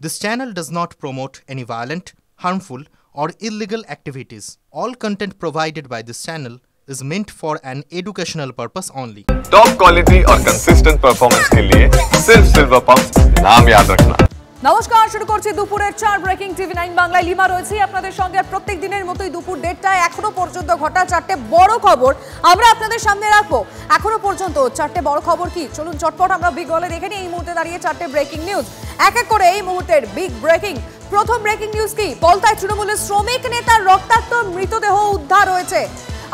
This channel does not promote any violent, harmful, or illegal activities. All content provided by this channel is meant for an educational purpose only. Top quality और consistent performance के लिए सिर्फ silver pumps नाम याद रखना। নমস্কার, শুরু করছি দুপুরের 4 ব্রেকিং টিভি9 বাংলায়। লিমা রয়েছে আপনাদের সঙ্গে। প্রত্যেক দিনের মতোই দুপুর 1:30টায় এখনো পর্যন্ত ঘটা 4টে বড় খবর আমরা আপনাদের সামনে রাখবো। এখনো পর্যন্ত 4টে বড় খবর কি, চলুন চটপট আমরা বিগ বলে দেখে নিই। এই মুহূর্তে দাঁড়িয়ে 4টে ব্রেকিং নিউজ এক এক করে এই মুহূর্তের বিগ ব্রেকিং। প্রথম ব্রেকিং নিউজ কি, পলতায় তৃণমূলের শ্রমিক নেতার রক্তাক্ত মৃতদেহ উদ্ধার হয়েছে।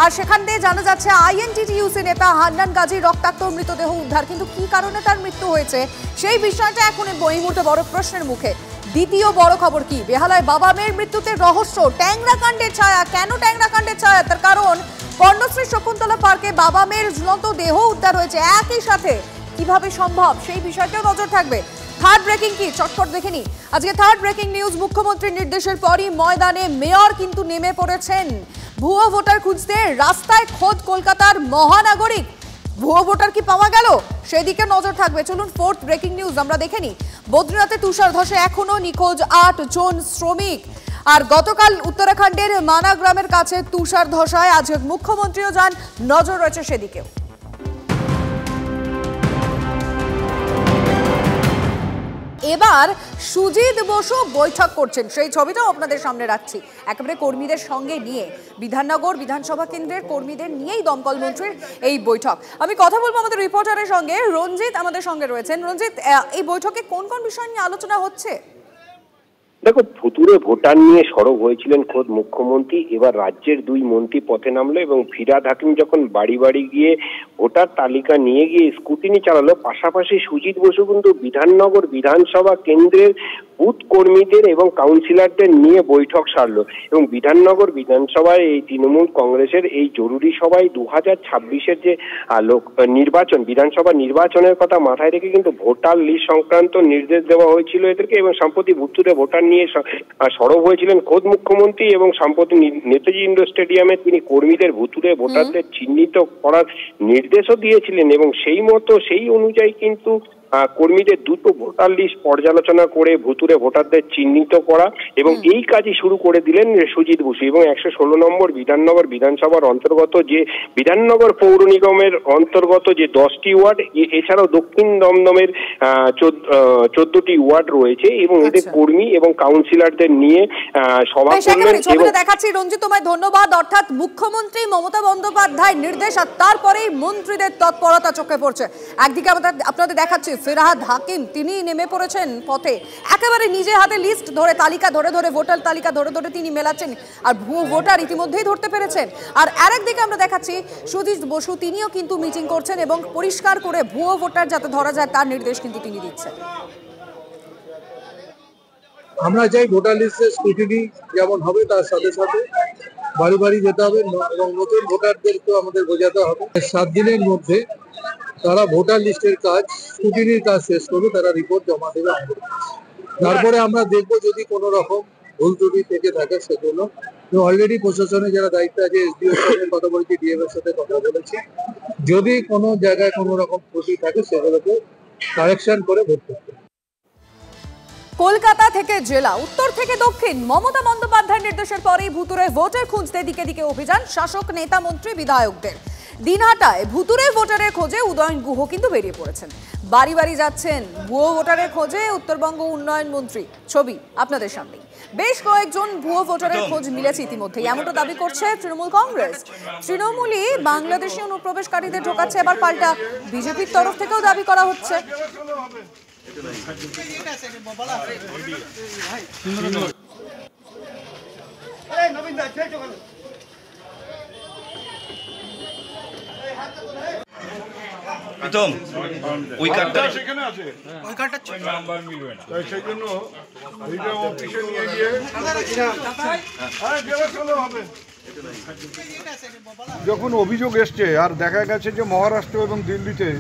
আর সেখান থেকে জানা যাচ্ছে আইএনটিটিইউসি নেতা হান্নান গাজীর রক্তাক্ত মৃতদেহ উদ্ধার, কিন্তু কি কারণে তার মৃত্যু হয়েছে সেই বিষয়টা এখন এই মুহূর্তে বড় প্রশ্নের মুখে। দ্বিতীয় বড় খবর কি, বেহালায় বাবা মেয়ের মৃত্যুতে রহস্য, ট্যাংরা কাণ্ডের ছায়া। কেন ট্যাংরা কাণ্ডের ছায়া? তার কারণ কর্ণশ্রী শকুন্তলা পার্কে বাবা মেয়ের ঝুলন্ত দেহ উদ্ধার হয়েছে একই সাথে। কিভাবে সম্ভব সেই বিষয়টাও নজর থাকবে। থার্ড ব্রেকিং কি, চটপট দেখে নি। আজকে থার্ড ব্রেকিং নিউজ, মুখ্যমন্ত্রীর নির্দেশের পরই ময়দানে মেয়র কিন্তু নেমে পড়েছেন। ভুয়ো ভোটার খুঁজতে রাস্তায় খোদ কলকাতার মহানাগরিক। ভুয়ো ভোটার কি পাওয়া গেল সেদিকে নজর থাকবে। চলুন ফোর্থ ব্রেকিং নিউজ আমরা দেখে নিই। বদ্রীনাথে তুষার ধসে এখনো নিখোঁজ 8 জন শ্রমিক। আর গতকাল উত্তরাখণ্ডের মানা গ্রামের কাছে তুষার ধসায় আজ মুখ্যমন্ত্রীও যান, নজর রয়েছে সেদিকেও। এবার সুজিত বসু বৈঠক করছেন, সেই ছবিটাও আপনাদের সামনে রাখছি। একেবারে কর্মীদের সঙ্গে নিয়ে, বিধাননগর বিধানসভা কেন্দ্রের কর্মীদের নিয়েই দমকল মন্ত্রীর এই বৈঠক। আমি কথা বলবো আমাদের রিপোর্টারের সঙ্গে, রঞ্জিত আমাদের সঙ্গে রয়েছেন। রঞ্জিত, এই বৈঠকে কোন কোন বিষয় নিয়ে আলোচনা হচ্ছে? দেখো, ভুতুরে ভোটার নিয়ে সরব হয়েছিলেন খোদ মুখ্যমন্ত্রী। এবার রাজ্যের 2 মন্ত্রী পথে নামলো এবং ফিরহাদ হাকিম যখন বাড়ি বাড়ি গিয়ে ভোটার তালিকা নিয়ে গিয়ে স্কুটিনি চালালো, পাশাপাশি সুজিত বসু কিন্তু বিধাননগর বিধানসভা কেন্দ্রের বুথ কর্মীদের এবং কাউন্সিলরদের নিয়ে বৈঠক সারলো। এবং বিধাননগর বিধানসভায় এই তৃণমূল কংগ্রেসের এই জরুরি সভায় 2026-এর যে নির্বাচন, বিধানসভা নির্বাচনের কথা মাথায় রেখে কিন্তু ভোটার লিস্ট সংক্রান্ত নির্দেশ দেওয়া হয়েছিল এদেরকে। এবং সম্প্রতি ভুতুরে ভোটার নিয়ে সরব হয়েছিলেন খোদ মুখ্যমন্ত্রী এবং সম্প্রতি নেতাজি ইন্ডোর স্টেডিয়ামে তিনি কর্মীদের ভুতুরে ভোটারদের চিহ্নিত করার নির্দেশও দিয়েছিলেন। এবং সেই অনুযায়ী কিন্তু কর্মীদের দ্রুত ভোটার লিস্ট পর্যালোচনা করে ভুতুরে ভোটারদের চিহ্নিত করা এবং এই কাজই শুরু করে দিলেন সুজিত বসু। এবং 116 নম্বর বিধাননগর বিধানসভার অন্তর্গত যে বিধাননগর পৌর নিগমের অন্তর্গত যে 10টি ওয়ার্ড, এছাড়াও দক্ষিণ দমদমের 14টি ওয়ার্ড রয়েছে এবং এদের কর্মী এবং কাউন্সিলরদের নিয়ে সভা করলেন। দেখাচ্ছি রঞ্জিত, তোমায় ধন্যবাদ। অর্থাৎ মুখ্যমন্ত্রী মমতা বন্দ্যোপাধ্যায়ের নির্দেশ আর তারপরেই মন্ত্রীদের তৎপরতা চোখে পড়ছে। একদিকে আপনাদের দেখাচ্ছি ফিরহাদ হাকিম, তিনি নেমে পড়েছেন পথে, একেবারে নিজে হাতে লিস্ট ধরে, তালিকা ধরে ধরে, ভোটার তালিকা ধরে ধরে তিনি মেলাচ্ছেন। আর ভুয়ো ভোটার ইতিমধ্যেই ধরতে পেরেছেন। আর আরেকদিকে আমরা দেখাচ্ছি সুজিত বসু, তিনিও কিন্তু মিটিং করছেন এবং পরিষ্কার করে ভুয়ো ভোটার যাতে ধরা যায় তার নির্দেশ কিন্তু তিনি দিচ্ছেন। আমরা চাই ভোটার লিস্টের স্ক্রুটিনি যেমন হবে তার সাথে সাথে বাড়ি বাড়ি যেতে হবে এবং নতুন ভোটারদেরকেও আমাদের বোঝাতে হবে 7 দিনের মধ্যে তারা ভোটার লিস্টের কাজ, স্ক্রুটিনির কাজ শেষ করবে, তারা রিপোর্ট জমা দেবে আমাদের। তারপরে আমরা দেখবো যদি কোনো রকম ভুল ত্রুটি থেকে থাকে সেগুলো। অলরেডি প্রশাসনে যারা দায়িত্ব আছে, এসডিওর সাথে কথা বলেছি, ডিএম এর সাথে কথা বলেছি, যদি কোনো জায়গায় কোনো রকম ত্রুটি থাকে সেগুলোকে কারেকশন করে ভোট করতে। কলকাতা থেকে জেলা, উত্তর থেকে দক্ষিণ, মমতা বন্দ্যোপাধ্যায়ের নির্দেশের পরেই ভুতুরে ভোটার খুঁজতে দিকে দিকে অভিযান শাসক নেতা মন্ত্রী বিধায়কদের। দিনহাটায় ভুতুরে ভোটারের খোঁজে উদয়ন গুহ কিন্তু বেরিয়ে পড়েছেন, বাড়ি বাড়ি যাচ্ছেন ভুয়ো ভোটারের খোঁজে উত্তরবঙ্গ উন্নয়ন মন্ত্রী। ছবি আপনাদের সামনে, বেশ কয়েকজন ভুয়ো ভোটারের খোঁজ মিলেছে ইতিমধ্যেই, এমনটা দাবি করছে তৃণমূল কংগ্রেস। তৃণমূলই বাংলাদেশি অনুপ্রবেশকারীদের ঢোকাচ্ছে, এবার পাল্টা বিজেপির তরফ থেকেও দাবি করা হচ্ছে। প্রথম ওই কার্ডটা সেখানে আছে, ওই কার্ডটা নাম্বার মিলবে না, তাই সেই জন্য এইটা অফিসে নিয়ে গিয়ে হবে। যখন অভিযোগ এসছে আর দেখা গেছে যে মহারাষ্ট্র এবং দিল্লিতে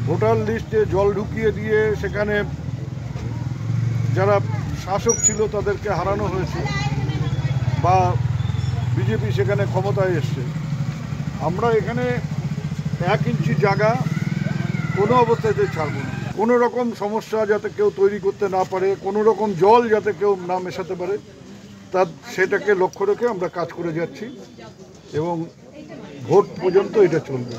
ভোটার লিস্টে জল ঢুকিয়ে দিয়ে সেখানে যারা শাসক ছিল তাদেরকে হারানো হয়েছে বা বিজেপি সেখানে ক্ষমতায় এসছে, আমরা এখানে 1 ইঞ্চি জায়গা কোনো অবস্থাতে ছাড়ব না। কোনো রকম সমস্যা যাতে কেউ তৈরি করতে না পারে, কোনো রকম জল যাতে কেউ না মেশাতে পারে, সেটাকে লক্ষ্য রেখে আমরা কাজ করে যাচ্ছি এবং ভোট পর্যন্ত এটা চলবে।